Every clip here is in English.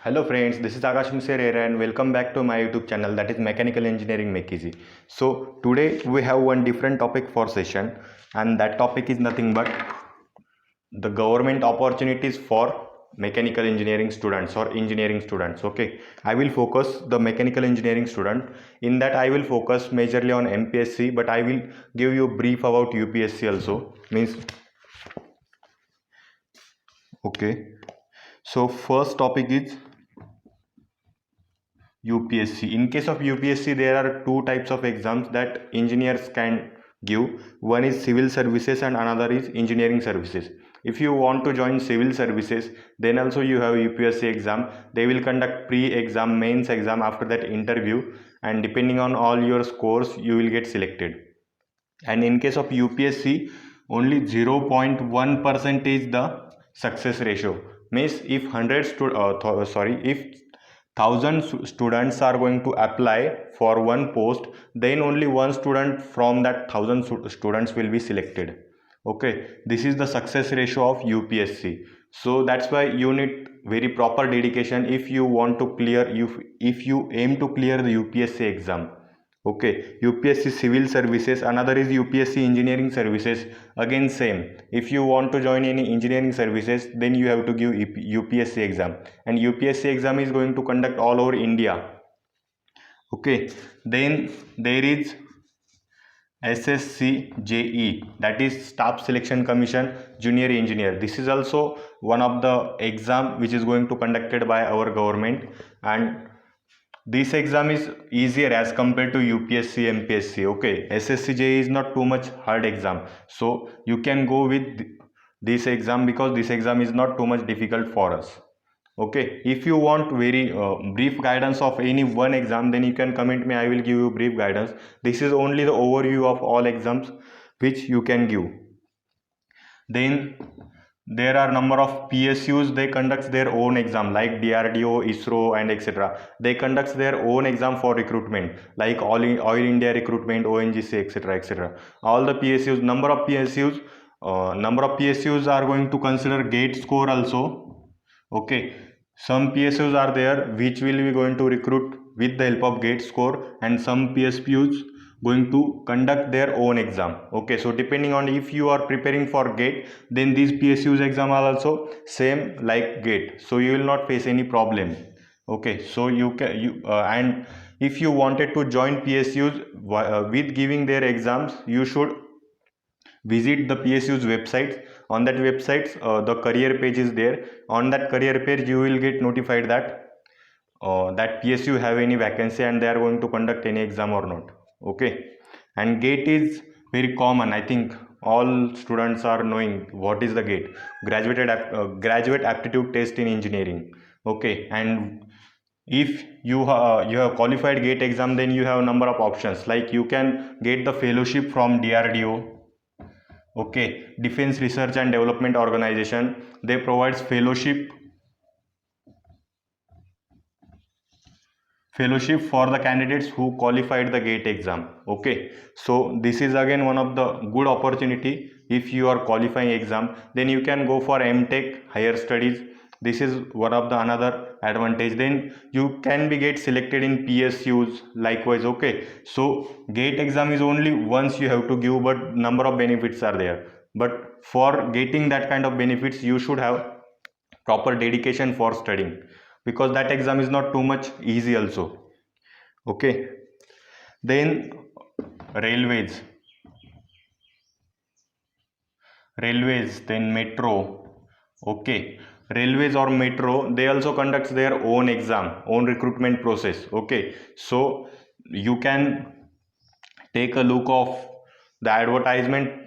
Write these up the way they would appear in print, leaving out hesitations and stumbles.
Hello friends, this is Akash Misir here and welcome back to my YouTube channel, that is Mechanical Engineering Make Easy. So today we have one different topic for session, and that topic is nothing but the government opportunities for mechanical engineering students or engineering students. Okay, I will focus the mechanical engineering student. In that I will focus majorly on MPSC, but I will give you brief about UPSC also. Means okay. So first topic is UPSC. In case of UPSC, there are two types of exams that engineers can give. One is civil services and another is engineering services. If you want to join civil services, then also you have UPSC exam. They will conduct pre-exam, mains exam, after that interview, and depending on all your scores, you will get selected. And in case of UPSC, only 0.1% is the success ratio. Means if 100 if 1000 students are going to apply for one post, then only one student from that 1000 students will be selected. Okay, this is the success ratio of UPSC. So that's why you need very proper dedication if you want to clear, if you aim to clear the UPSC exam. Okay, UPSC civil services, another is UPSC engineering services. Again same, if you want to join any engineering services, then you have to give UPSC exam, and UPSC exam is going to conduct all over India. Okay, then there is SSCJE, that is Staff Selection Commission Junior Engineer. This is also one of the exam which is going to conducted by our government, and this exam is easier as compared to UPSC, MPSC. Okay, SSCJ is not too much hard exam, so you can go with this exam because this exam is not too much difficult for us. Okay, if you want very brief guidance of any one exam, then you can comment me. I will give you brief guidance. This is only the overview of all exams which you can give. Then there are number of PSUs, they conduct their own exam like DRDO, ISRO and etc. They conduct their own exam for recruitment like Oil India Recruitment, ONGC, etc, etc. All the PSUs, number of PSUs are going to consider gate score also. Okay, some PSUs are there which will be going to recruit with the help of gate score, and some PSUs going to conduct their own exam. Okay, so depending on if you are preparing for gate, then these PSUs exam are also same like gate, so you will not face any problem. Okay, so you can and if you wanted to join PSUs with giving their exams, you should visit the PSU's website. On that website, the career page is there. On that career page, you will get notified that that PSU have any vacancy and they are going to conduct any exam or not. Okay, and GATE is very common. I think all students are knowing what is the GATE, graduate aptitude test in engineering. Okay, and if you have qualified GATE exam, then you have a number of options like you can get the fellowship from DRDO. Okay, Defense Research and Development Organization, they provides fellowship for the candidates who qualified the GATE exam. Okay, so this is again one of the good opportunity. If you are qualifying exam, then you can go for MTech, higher studies. This is one of the another advantage. Then you can be get selected in PSUs likewise. Okay, so GATE exam is only once you have to give, but number of benefits are there. But for getting that kind of benefits, you should have proper dedication for studying, because that exam is not too much easy also. Okay, then railways, then metro. Okay, railways or metro, they also conducts their own exam, own recruitment process. Okay, so you can take a look of the advertisement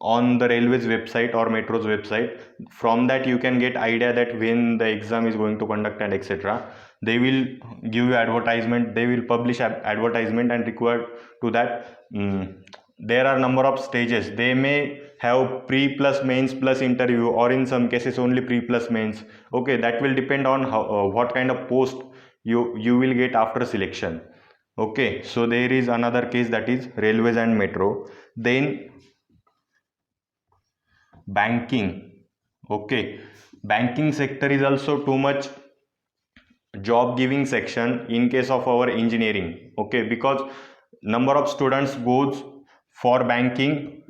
on the railways website or metro's website. From that you can get idea that when the exam is going to conduct and etc. They will give you advertisement, they will publish advertisement, and required to that there are number of stages. They may have pre plus mains plus interview, or in some cases only pre plus mains. Okay, that will depend on how what kind of post you will get after selection. Okay, so there is another case, that is railways and metro. Then banking. Okay, banking sector is also too much job giving section in case of our engineering. Okay, because number of students goes for banking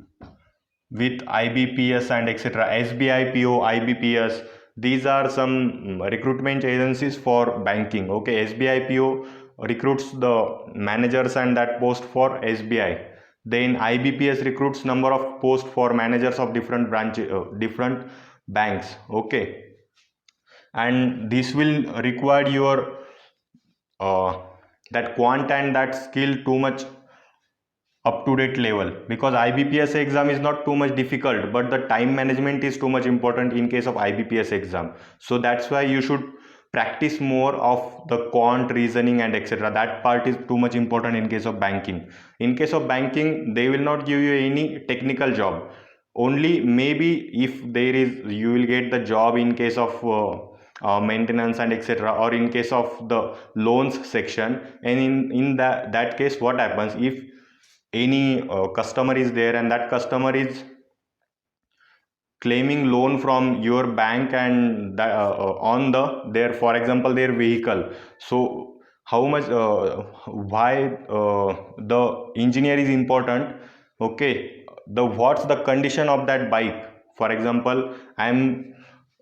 with IBPS and etc. SBI PO, IBPS, these are some recruitment agencies for banking. Okay, SBI PO recruits the managers and that post for SBI. Then IBPS recruits number of posts for managers of different branches, different banks. Okay, and this will require your that quant and that skill too much up to date level, because IBPS exam is not too much difficult, but the time management is too much important in case of IBPS exam. So that's why you should practice more of the quant reasoning and etc. That part is too much important in case of banking. In case of banking, they will not give you any technical job. Only maybe if there is, you will get the job in case of maintenance and etc., or in case of the loans section. And in that case, what happens if any customer is there and that customer is claiming loan from your bank and on their, for example, their vehicle. So how much why the engineer is important. Okay, the what's the condition of that bike. For example, I'm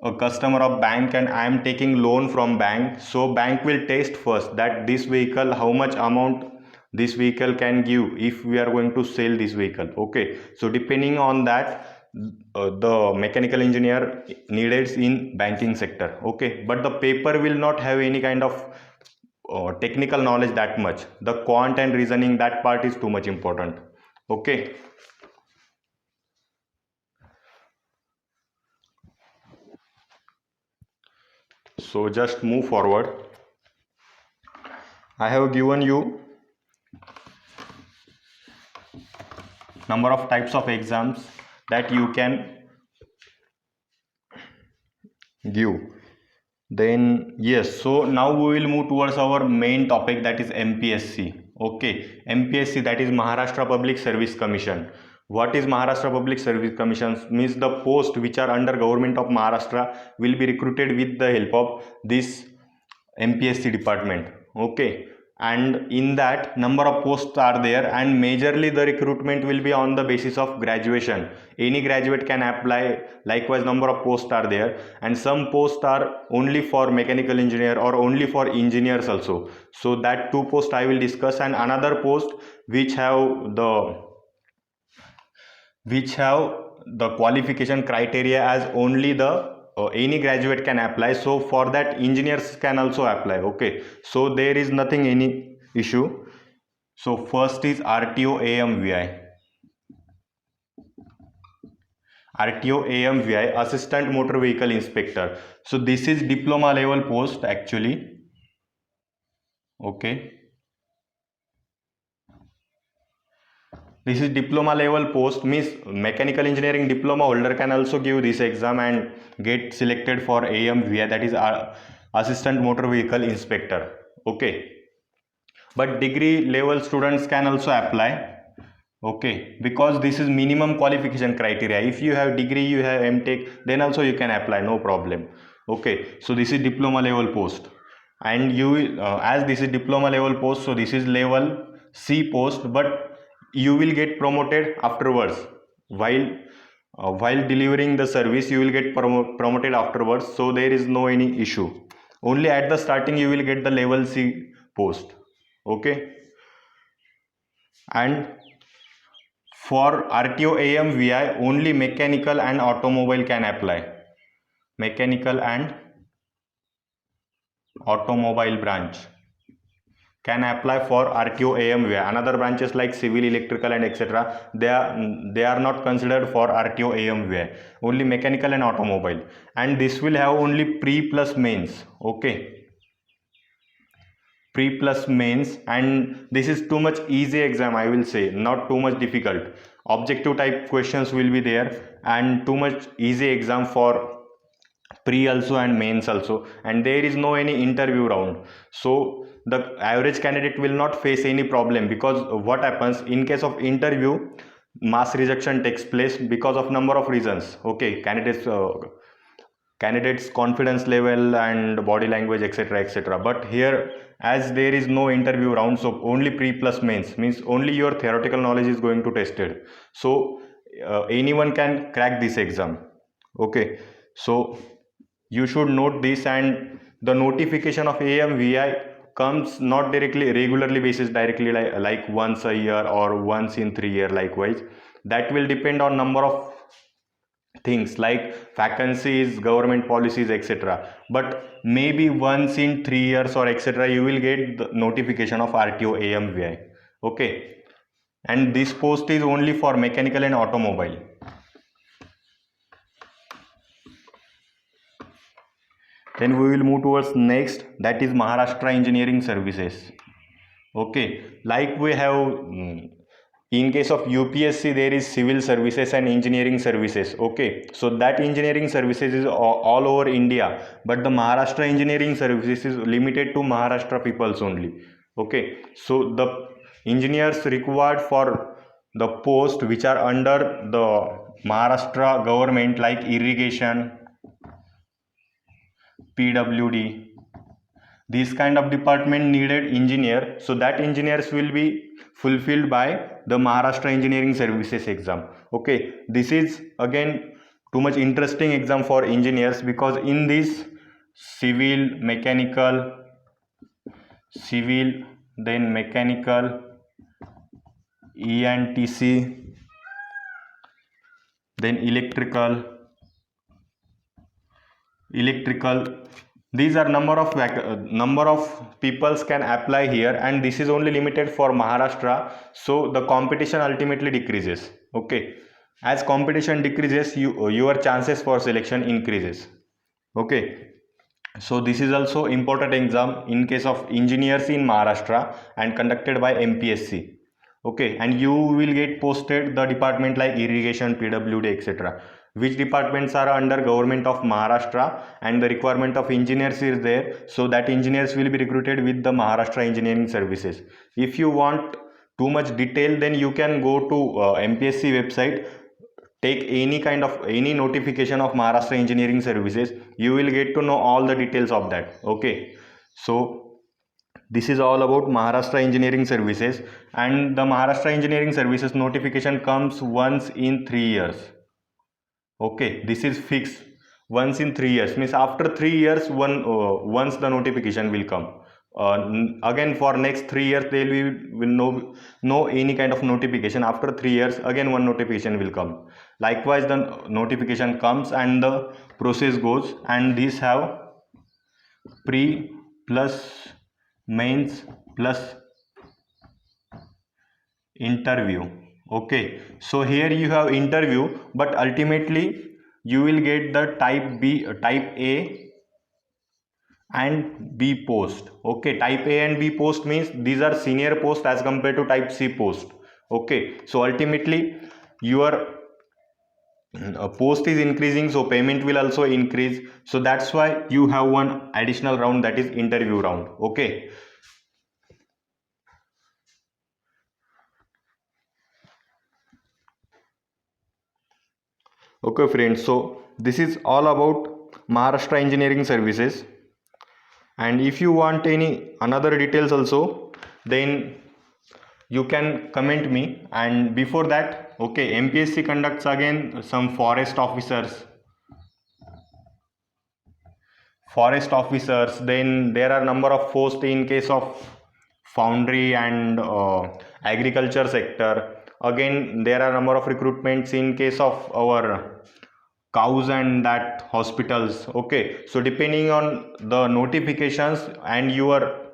a customer of bank and I am taking loan from bank, so bank will test first that this vehicle, how much amount this vehicle can give if we are going to sell this vehicle. Okay, so depending on that, the mechanical engineer needed in banking sector. Okay, but the paper will not have any kind of technical knowledge that much. The quant and reasoning, that part is too much important. Okay, so just move forward. I have given you number of types of exams that you can give. Then yes, so now we will move towards our main topic, that is MPSC. Okay, MPSC, that is Maharashtra Public Service Commission. What is Maharashtra Public Service Commission? Means the post which are under government of Maharashtra will be recruited with the help of this MPSC department. Okay, and in that number of posts are there, and majorly the recruitment will be on the basis of graduation. Any graduate can apply. Likewise, number of posts are there, and some posts are only for mechanical engineer or only for engineers also. So that two posts I will discuss, and another post which have the qualification criteria as only the any graduate can apply. So for that engineers can also apply. Okay, so there is nothing any issue. So first is RTO AMVI. RTO AMVI, Assistant Motor Vehicle Inspector. So this is diploma level post actually. Okay, this is diploma level post, means mechanical engineering diploma holder can also give this exam and get selected for AMVI, that is Assistant Motor Vehicle Inspector. Okay, but degree level students can also apply. Okay, because this is minimum qualification criteria. If you have degree, you have MTech, then also you can apply, no problem. Okay, so this is diploma level post, and you as this is diploma level post, so this is level C post, but you will get promoted afterwards. While delivering the service, you will get promoted afterwards, so there is no any issue. Only at the starting you will get the level C post. Okay, and for RTO AMVI, only mechanical and automobile can apply. Mechanical and automobile branch can apply for RTO AMVI. Another branches like civil, electrical and etc., they are not considered for RTO AMVI. Only mechanical and automobile, and this will have only pre plus mains. Okay, pre plus mains, and this is too much easy exam, I will say, not too much difficult. Objective type questions will be there, and too much easy exam for pre also and mains also, and there is no any interview round. So the average candidate will not face any problem, because what happens in case of interview, mass rejection takes place because of number of reasons. Okay, candidates candidates confidence level and body language, etc., etc. But here, as there is no interview round, so only pre plus mains, means only your theoretical knowledge is going to tested. So anyone can crack this exam. Okay, so you should note this. And the notification of AMVI comes not directly regularly basis, directly like once a year or once in 3 years likewise. That will depend on number of things like vacancies, government policies, etc. But maybe once in 3 years or etc. you will get the notification of RTO AMVI. Okay, and this post is only for mechanical and automobile. Then we will move towards next, that is Maharashtra Engineering Services. Okay, like we have in case of UPSC there is civil services and engineering services. Okay, so that engineering services is all over India, but the Maharashtra Engineering Services is limited to Maharashtra peoples only. Okay, so the engineers required for the post which are under the Maharashtra government, like irrigation, PWD, this kind of department needed engineer, so that engineers will be fulfilled by the Maharashtra Engineering Services exam. Okay, this is again too much interesting exam for engineers, because in this civil, then mechanical, ENTC, then electrical, these are number of peoples can apply here, and this is only limited for Maharashtra. So the competition ultimately decreases. Okay, as competition decreases, your chances for selection increases. Okay, so this is also important exam in case of engineers in Maharashtra and conducted by MPSC. Okay, and you will get posted the department like irrigation, PWD, etc., which departments are under government of Maharashtra, and the requirement of engineers is there, so that engineers will be recruited with the Maharashtra Engineering Services. If you want too much detail, then you can go to MPSC website, take any notification of Maharashtra Engineering Services, you will get to know all the details of that. Okay, so this is all about Maharashtra Engineering Services, and the Maharashtra Engineering Services notification comes once in 3 years. Okay, this is fixed. Once in 3 years means after 3 years, once the notification will come. Again for next 3 years they will no any kind of notification. After 3 years, again one notification will come. Likewise, the notification comes and the process goes, and these have pre plus mains plus interview. Okay, so here you have interview, but ultimately you will get the type A and B post. Okay, type A and B post means these are senior post as compared to type C post. Okay, so ultimately your post is increasing, so payment will also increase. So that's why you have one additional round, that is interview round. Okay, okay friends, so this is all about Maharashtra Engineering Services. And if you want any another details also, then you can comment me. And before that, okay, MPSC conducts again some forest officers, then there are number of posts in case of foundry and agriculture sector. Again there are number of recruitments in case of our cows and that hospitals. Okay, so depending on the notifications and your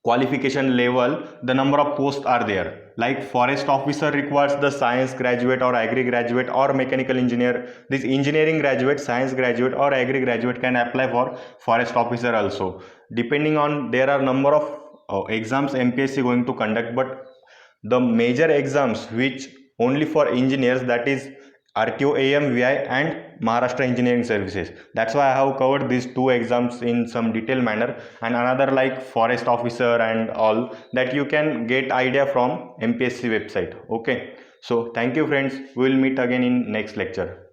qualification level, the number of posts are there. Like forest officer requires the science graduate or agri graduate or mechanical engineer. This engineering graduate, science graduate or agri graduate can apply for forest officer also. Depending on, there are number of exams MPSC going to conduct, but the major exams which only for engineers, that is RTO AMVI and Maharashtra Engineering Services. That's why I have covered these two exams in some detailed manner, and another like forest officer and all that you can get idea from MPSC website. Okay, so thank you friends, we will meet again in next lecture.